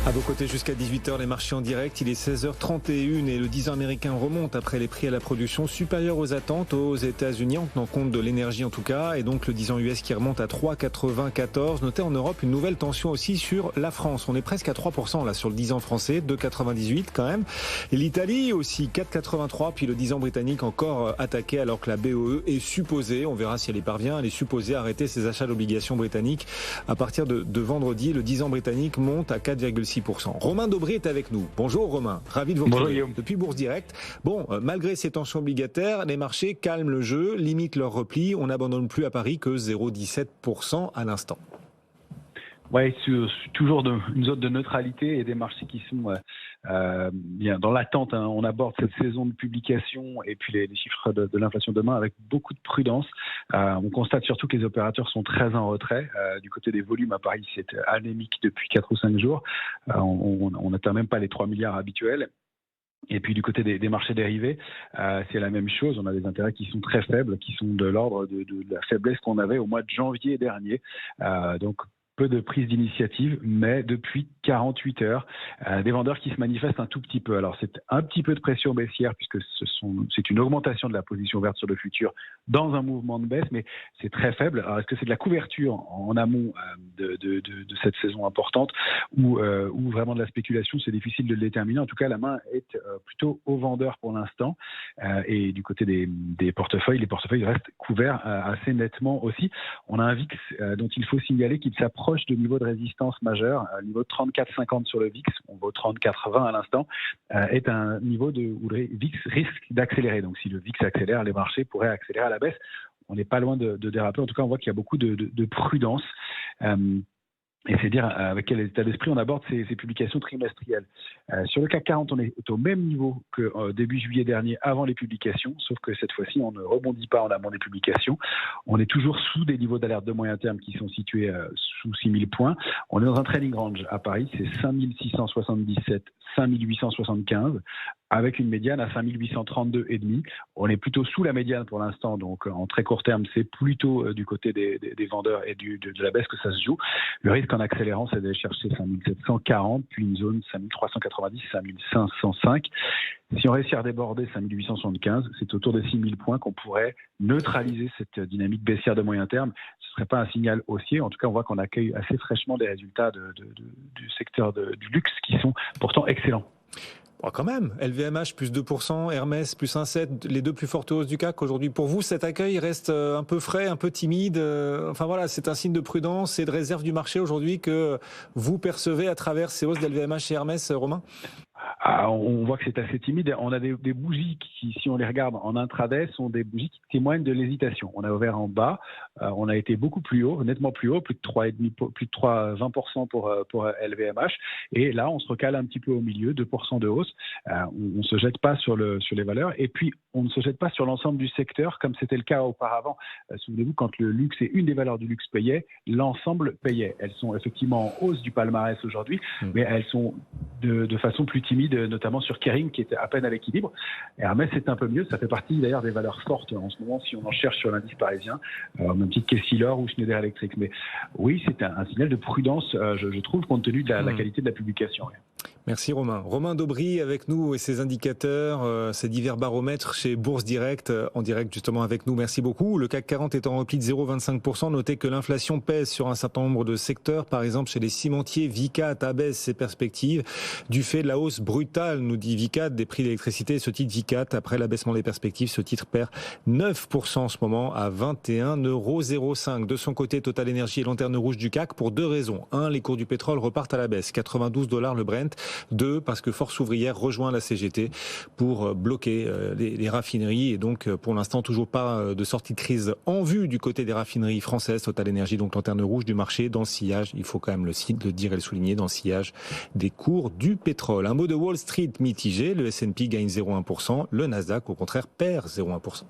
À vos côtés jusqu'à 18h, les marchés en direct. Il est 16h31 et le 10 ans américain remonte après les prix à la production supérieurs aux attentes aux États-Unis, en tenant compte de l'énergie en tout cas. Et donc le 10 ans US qui remonte à 3,94. Notez en Europe une nouvelle tension aussi sur la France. On est presque à 3% là sur le 10 ans français, 2,98 quand même. Et l'Italie aussi, 4,83. Puis le 10 ans britannique encore attaqué alors que la BOE est supposée, on verra si elle y parvient, elle est supposée arrêter ses achats d'obligations britanniques à partir de vendredi. Le 10 ans britannique monte à 4,6%. Romain Daubry est avec nous. Bonjour Romain, ravi de vous retrouver depuis Bourse Direct. Bon, malgré ces tensions obligataires, les marchés calment le jeu, limitent leur repli. On n'abandonne plus à Paris que 0,17% à l'instant. Oui, toujours une zone de neutralité et des marchés qui sont bien dans l'attente. On aborde cette saison de publication et puis les chiffres de l'inflation demain avec beaucoup de prudence. On constate surtout que les opérateurs sont très en retrait. Du côté des volumes à Paris, c'est anémique depuis 4 ou 5 jours. On n'atteint même pas les 3 milliards habituels. Et puis du côté des marchés dérivés, c'est la même chose. On a des intérêts qui sont très faibles, qui sont de l'ordre de la faiblesse qu'on avait au mois de janvier dernier. Donc peu de prise d'initiative, mais depuis 48 heures, des vendeurs qui se manifestent un tout petit peu. Alors c'est un petit peu de pression baissière puisque c'est une augmentation de la position verte sur le futur dans un mouvement de baisse, mais c'est très faible. Alors est-ce que c'est de la couverture en amont de cette saison importante ou vraiment de la spéculation? C'est difficile de le déterminer. En tout cas, la main est plutôt aux vendeurs pour l'instant. Et du côté des portefeuilles, les portefeuilles restent couverts assez nettement aussi. On a un VIX dont il faut signaler qu'il s'approche de niveau de résistance majeur, niveau de 34,50 sur le VIX, on va au 34,20 à l'instant, est un niveau où le VIX risque d'accélérer. Donc si le VIX accélère, les marchés pourraient accélérer à la baisse. On n'est pas loin de déraper. En tout cas, on voit qu'il y a beaucoup de prudence. Et c'est dire avec quel état d'esprit on aborde ces publications trimestrielles. Sur le CAC 40, on est au même niveau que début juillet dernier, avant les publications, sauf que cette fois-ci, on ne rebondit pas en amont des publications. On est toujours sous des niveaux d'alerte de moyen terme qui sont situés sous 6000 points. On est dans un trading range à Paris, c'est 5677, 5875, avec une médiane à 5832,5. On est plutôt sous la médiane pour l'instant, donc en très court terme, c'est plutôt du côté des vendeurs et de la baisse que ça se joue. Le risque en accélérant, c'est d'aller chercher 5740, puis une zone 5390, 5505. Si on réussit à déborder 5875, c'est autour de 6000 points qu'on pourrait neutraliser cette dynamique baissière de moyen terme. Ce ne serait pas un signal haussier. En tout cas, on voit qu'on accueille assez fraîchement des résultats du secteur du luxe qui sont pourtant excellents. Bon, quand même, LVMH plus 2%, Hermès plus 1,7%, les deux plus fortes hausses du CAC aujourd'hui. Pour vous, cet accueil reste un peu frais, un peu timide. Enfin voilà, c'est un signe de prudence et de réserve du marché aujourd'hui que vous percevez à travers ces hausses d'LVMH et Hermès, Romain ? On voit que c'est assez timide. On a des bougies qui, si on les regarde en intraday, sont des bougies qui témoignent de l'hésitation. On a ouvert en bas, on a été beaucoup plus haut, nettement plus haut, plus de 20% pour LVMH. Et là, on se recale un petit peu au milieu, 2% de hausse. On ne se jette pas sur les valeurs. Et puis, on ne se jette pas sur l'ensemble du secteur, comme c'était le cas auparavant. Souvenez-vous, quand le luxe et une des valeurs du luxe payait, l'ensemble payait. Elles sont effectivement en hausse du palmarès aujourd'hui, mais elles sont de façon plus timide, notamment sur Kering qui était à peine à l'équilibre. Hermès, c'est un peu mieux. Ça fait partie d'ailleurs des valeurs fortes en ce moment si on en cherche sur l'indice parisien, même titre qu'Essilor ou Schneider Electric. Mais oui, c'est un signal de prudence, je trouve, compte tenu de la qualité de la publication. Merci Romain. Romain Daubry avec nous et ses indicateurs, ses divers baromètres chez Bourse Direct, en direct justement avec nous. Merci beaucoup. Le CAC 40 est en repli de 0,25%. Notez que l'inflation pèse sur un certain nombre de secteurs. Par exemple, chez les cimentiers, Vicat abaisse ses perspectives du fait de la hausse brutale, nous dit Vicat, des prix d'électricité. Ce titre Vicat, après l'abaissement des perspectives, ce titre perd 9% en ce moment à 21,05 €. De son côté, Total Energy est lanterne rouge du CAC pour deux raisons. 1, les cours du pétrole repartent à la baisse, 92$ le Brent. 2, parce que Force ouvrière rejoint la CGT pour bloquer les raffineries et donc pour l'instant toujours pas de sortie de crise en vue du côté des raffineries françaises. Total Energy, donc lanterne rouge du marché dans le sillage, il faut quand même le dire et le souligner, dans le sillage des cours du pétrole. Un mot de Wall Street mitigé, le S&P gagne 0,1%, le Nasdaq au contraire perd 0,1%.